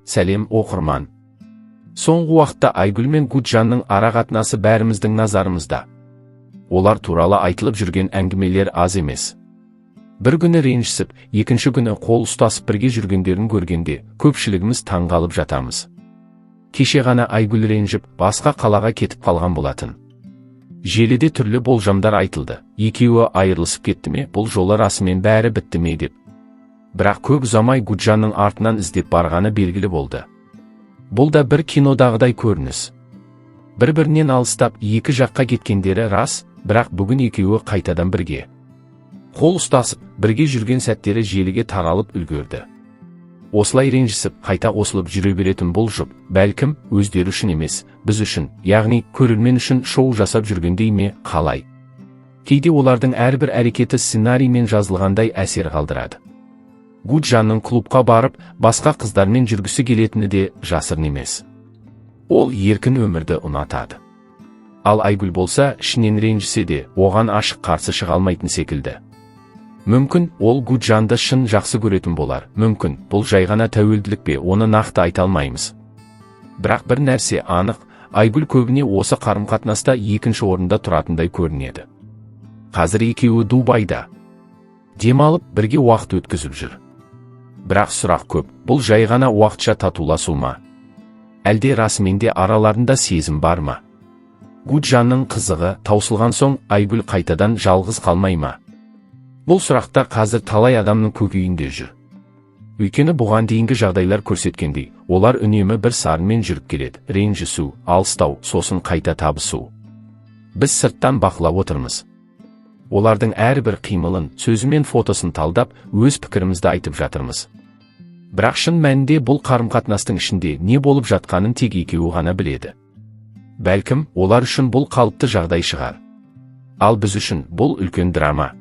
Сәлем оқырман. Соңғы уақытта Айгүл мен Гуджанның арақатынасы бәріміздің назарымызда. Олар туралы айтылып жүрген әңгімелер аз емес. Бір күні ренжісіп, екінші күні қол ұстасып бірге жүргендерін көргенде, көпшілігіміз таңғалып жатамыз. Кеше ғана Айгүл ренжіп, басқа қалаға кетіп қалған болатын. Желіде түрлі болжамдар айтылды. Екеуі айырылысып кетті ме, бұл жолы расымен бәрі бітті ме деп. Бірақ көп ұзамай Гуджанның артынан іздеп барғаны белгілі болды. Бұл да бір кинодағыдай көрініс. Бір-бірінен алыстап екі жаққа кеткендері рас, бірақ бүгін екеуі қайтадан бірге. Қол ұстасып, бірге жүрген сәттері желіге таралып үлгерді. Осылай ренжісіп, қайта қосылып жүре беретін бұл жұп, бәлкім, өздері үшін емес, біз үшін, яғни көрермен үшін шоу жасап жүргендей ме, қалай? Кейде олардың әрбір әрекеті сценариймен жазылғандай әсер қалдырады. Гуджанның клубқа барып, басқа қыздармен жүргісі келетіні де жасырын емес. Ол еркін өмірді ұнатады. Ал Айгүл болса, ішінен ренжісе де, оған ашық қарсы шыға алмайтын секілді. Мүмкін, ол Гуджанды шын жақсы көретін болар. Мүмкін, бұл жай ғана тәуелділік пе, оны нақты айта алмаймыз. Бірақ бір нәрсе анық, Айгүл көбіне осы қарым-қатынаста екінші орында тұратындай көрінеді. Қазір екеуі Дубайда демалып, бірге уақыт өткізіп жүр. Бірақ сұрақ көп, бұл жай ғана уақытша татуласу ма? Әлде расымен де араларында сезім бар ма? Гуджанның қызығы таусылған соң Айгүл қайтадан жалғыз қалмай ма? Бұл сұрақта қазір талай адамның көкейінде жүр. Өйткені бұған дейінгі жағдайлар көрсеткендей, олар үнемі бір сарынмен жүріп келеді, ренжісу, алыстау, сосын қайта табысу. Біз сырттан бақылап отырмыз. Олардың әрбір қимылын, сөзі мен фотосын талдап, өз пікірімізді айтып жатырмыз. Бірақ шын мәнінде бұл қарым-қатынастың ішінде не болып жатқанын тек екеуі ғана біледі. Бәлкім, олар үшін бұл қалыпты жағдай шығар. Ал біз үшін бұл үлкен драма.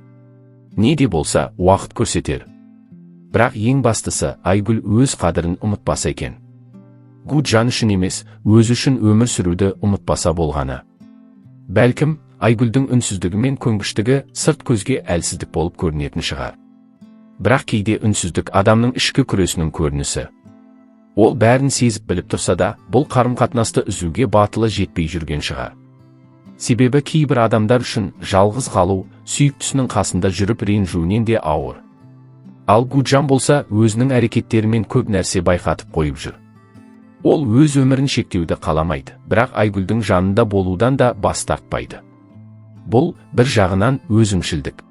Не де болса, уақыт көрсетер. Бірақ ең бастысы, Айгүл өз қадірін ұмытпаса екен. Гуджан үшін емес, өзі үшін өмір сүруді ұмытпаса болғаны. Бәлкім, Айгүлдің үнсіздігі мен көнгіштігі сырт көзге әлсіздік болып көрінетін шығар. Бірақ кейде үнсіздік адамның ішкі күресінің көрінісі. Ол бәрін сезіп біліп тұрса да, бұл қарым-қатынасты үзуге батылы жетпей жүрген шығар. Себебі кейбір адамдар үшін жалғыз қалу, сүйіктісінің қасында жүріп ренжуінен де ауыр. Ал Гуджан болса, өзінің әрекеттерімен көп нәрсе байқатып қойып жүр. Ол өз өмірін шектеуді қаламайды, бірақ Айгүлдің жанында болудан да бас тартпайды. Бұл, бір жағынан, өзімшілдік.